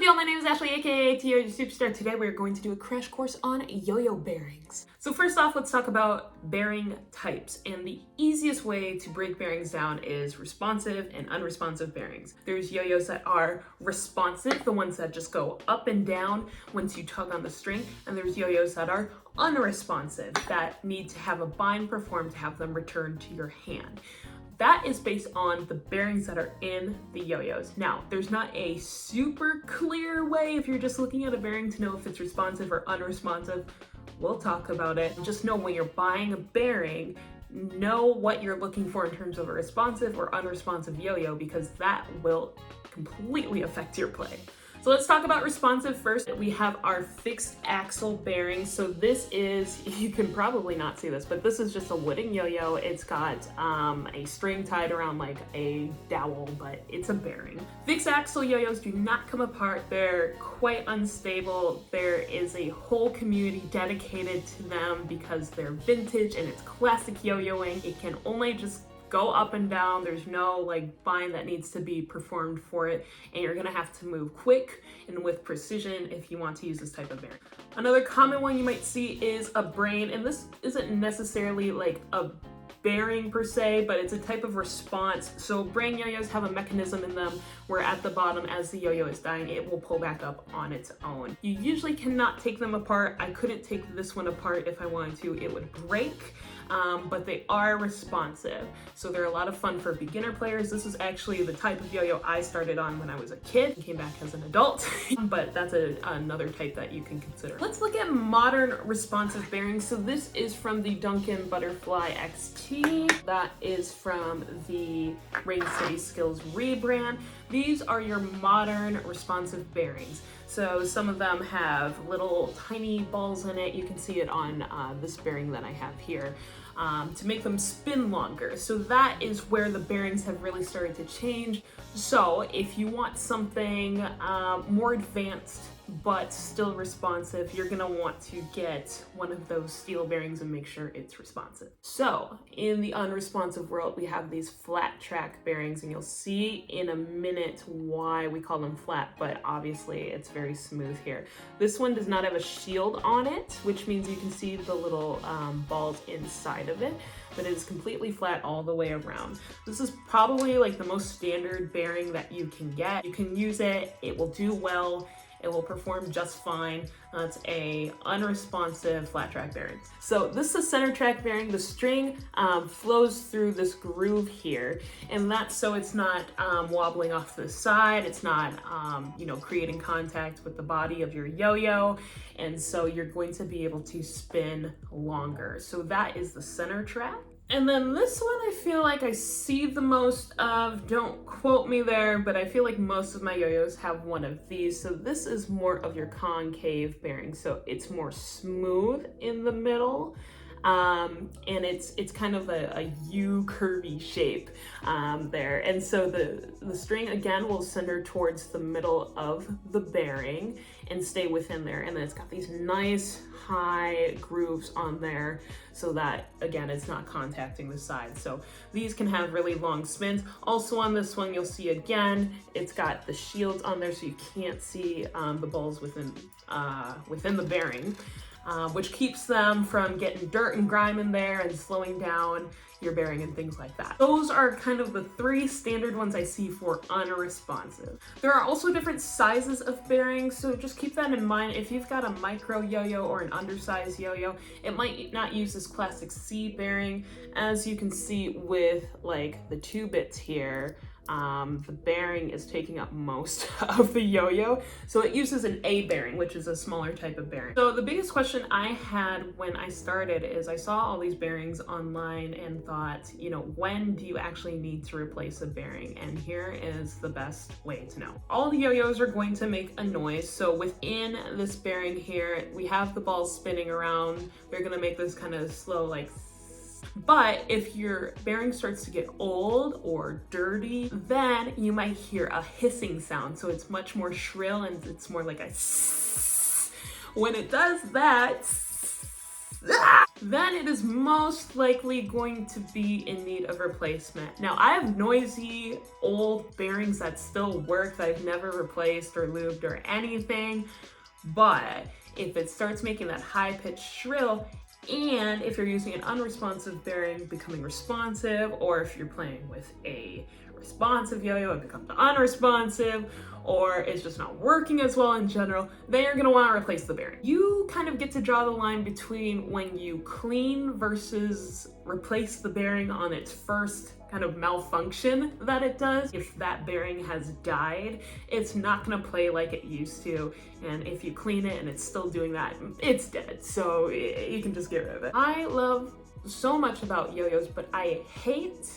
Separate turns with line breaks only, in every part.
y'all? My name is Ashley, aka Yoyo Superstar. Today we're going to do a crash course on yo-yo bearings. So first off, let's talk about bearing types. And the easiest way to break bearings down is responsive and unresponsive bearings. There's yo-yos that are responsive, the ones that just go up and down once you tug on the string. And there's yo-yos that are unresponsive, that need to have a bind performed to have them return to your hand. That is based on the bearings that are in the yo-yos. Now, there's not a super clear way if you're just looking at a bearing to know if it's responsive or unresponsive. We'll talk about it. Just know when you're buying a bearing, know what you're looking for in terms of a responsive or unresponsive yo-yo, because that will completely affect your play. So let's talk about responsive first. We have our fixed axle bearing. So this is, you can probably not see this, but this is just a wooden yo-yo. It's got a string tied around like a dowel, but it's a bearing. Fixed axle yo-yos do not come apart. They're quite unstable. There is a whole community dedicated to them because they're vintage and it's classic yo-yoing. It can only just go up and down. There's no like bind that needs to be performed for it, and you're gonna have to move quick and with precision if you want to use this type of bearing. Another common one you might see is a brain, and this isn't necessarily like a bearing per se, but it's a type of response. So brain yo-yos have a mechanism in them where at the bottom, as the yo-yo is dying, it will pull back up on its own. You usually cannot take them apart. I couldn't take this one apart if I wanted to, it would break. But they are responsive. So they're a lot of fun for beginner players. This is actually the type of yo-yo I started on when I was a kid and came back as an adult, but that's another type that you can consider. Let's look at modern responsive bearings. So this is from the Duncan Butterfly XT. That is from the Rain City Skills rebrand. These are your modern responsive bearings. So some of them have little tiny balls in it. You can see it on this bearing that I have here to make them spin longer. So that is where the bearings have really started to change. So if you want something more advanced but still responsive, you're gonna want to get one of those steel bearings and make sure it's responsive. So in the unresponsive world, we have these flat track bearings, and you'll see in a minute why we call them flat, but obviously it's very smooth here. This one does not have a shield on it, which means you can see the little balls inside of it, but it is completely flat all the way around. This is probably like the most standard bearing that you can get. You can use it, it will do well, it will perform just fine. It's a unresponsive flat track bearing. So this is a center track bearing. The string flows through this groove here, and that's so it's not wobbling off to the side. It's not creating contact with the body of your yo-yo, and so you're going to be able to spin longer. So that is the center track. And then this one I feel like I see the most of, don't quote me there, but I feel like most of my yo-yos have one of these. So this is more of your concave bearing. So it's more smooth in the middle. And it's kind of a U curvy shape there. And so the string again will center towards the middle of the bearing and stay within there. And then it's got these nice high grooves on there so that again it's not contacting the side. So these can have really long spins. Also on this one you'll see again it's got the shields on there so you can't see the balls within the bearing. Which keeps them from getting dirt and grime in there and slowing down your bearing and things like that. Those are kind of the three standard ones I see for unresponsive. There are also different sizes of bearings, so just keep that in mind. If you've got a micro yo-yo or an undersized yo-yo, it might not use this classic C bearing. As you can see with like the 2 bits here, the bearing is taking up most of the yo-yo, so it uses an A bearing, which is a smaller type of bearing. So the biggest question I had when I started is I saw all these bearings online and thought, when do you actually need to replace a bearing? And here is the best way to know. All the yo-yos are going to make a noise, so within this bearing here we have the balls spinning around. They're gonna make this kind of slow like. But if your bearing starts to get old or dirty, then you might hear a hissing sound. So it's much more shrill and it's more like a when it does that, then it is most likely going to be in need of replacement. Now, I have noisy old bearings that still work that I've never replaced or lubed or anything, but if it starts making that high-pitched shrill, and if you're using an unresponsive bearing becoming responsive, or if you're playing with a responsive yo-yo, it becomes unresponsive, or it's just not working as well in general, then you're gonna wanna replace the bearing. You kind of get to draw the line between when you clean versus replace the bearing on its first kind of malfunction that it does. If that bearing has died, it's not gonna play like it used to. And if you clean it and it's still doing that, it's dead. So you can just get rid of it. I love so much about yo-yos, but I hate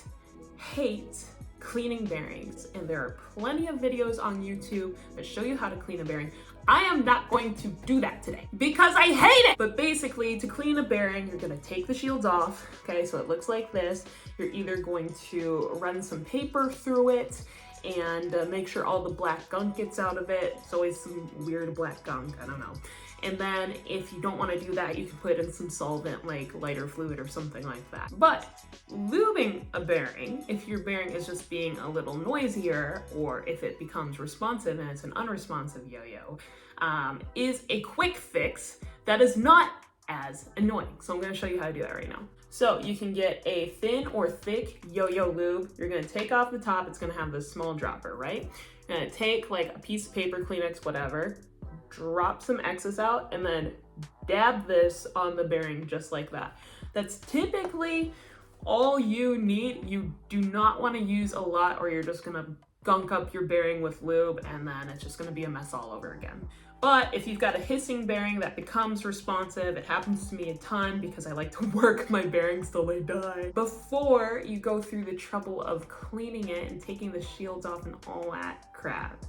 cleaning bearings, and there are plenty of videos on YouTube that show you how to clean a bearing. I am not going to do that today because I hate it. But basically, to clean a bearing, you're gonna take the shields off, okay? So it looks like this. You're either going to run some paper through it and make sure all the black gunk gets out of it. It's always some weird black gunk, I don't know. And then if you don't want to do that, you can put in some solvent like lighter fluid or something like that. But lubing a bearing, if your bearing is just being a little noisier, or if it becomes responsive and it's an unresponsive yo-yo, is a quick fix that is not as annoying. So I'm going to show you how to do that right now. So you can get a thin or thick yo-yo lube. You're going to take off the top. It's going to have this small dropper, right? You're going to take like a piece of paper, Kleenex, whatever, drop some excess out, and then dab this on the bearing just like that. That's typically all you need. You do not want to use a lot, or you're just going to gunk up your bearing with lube, and then it's just going to be a mess all over again. But if you've got a hissing bearing that becomes responsive, it happens to me a ton because I like to work my bearings till they die. Before you go through the trouble of cleaning it and taking the shields off and all that crap,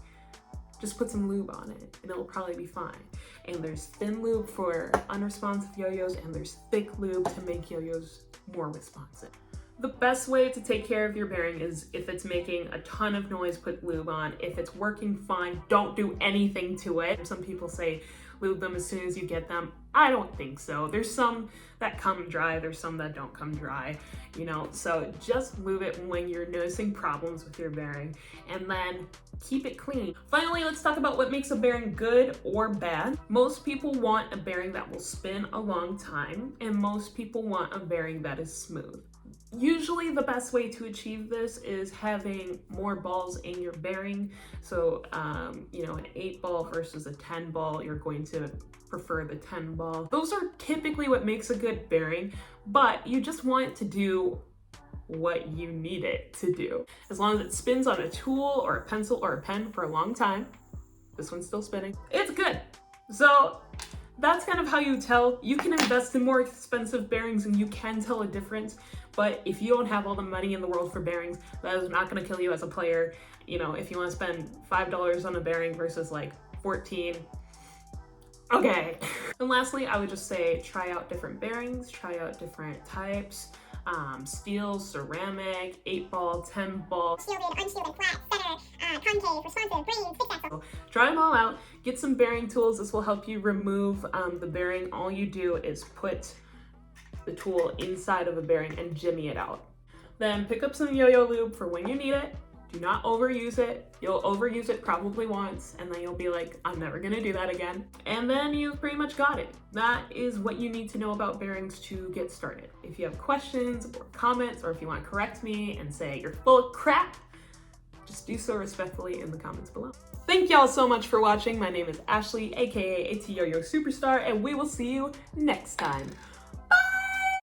just put some lube on it and it'll probably be fine. And there's thin lube for unresponsive yo-yos, and there's thick lube to make yo-yos more responsive. The best way to take care of your bearing is if it's making a ton of noise, put lube on. If it's working fine, don't do anything to it. Some people say lube them as soon as you get them. I don't think so. There's some that come dry, there's some that don't come dry, you know, so just lube it when you're noticing problems with your bearing, and then keep it clean. Finally, let's talk about what makes a bearing good or bad. Most people want a bearing that will spin a long time, and most people want a bearing that is smooth. Usually the best way to achieve this is having more balls in your bearing. So, you know, an 8 ball versus a 10 ball, you're going to prefer the 10 ball. Those are typically what makes a good bearing, but you just want it to do what you need it to do. As long as it spins on a tool or a pencil or a pen for a long time, this one's still spinning, it's good. So that's kind of how you tell. You can invest in more expensive bearings and you can tell a difference, but if you don't have all the money in the world for bearings, that is not gonna kill you as a player. You know, if you wanna spend $5 on a bearing versus like 14, okay. And lastly, I would just say try out different bearings, try out different types, steel, ceramic, 8 ball, 10 ball,
shielded, unshielded, flat, center, concave, responsive, green, 6 axle.
Try them all out, get some bearing tools. This will help you remove the bearing. All you do is put the tool inside of a bearing and jimmy it out. Then pick up some yo-yo lube for when you need it. Do not overuse it. You'll overuse it probably once, and then you'll be like, I'm never gonna do that again. And then you've pretty much got it. That is what you need to know about bearings to get started. If you have questions or comments, or if you want to correct me and say you're full of crap, just do so respectfully in the comments below. Thank y'all so much for watching. My name is Ashley, aka AT Yo-Yo Superstar, and we will see you next time.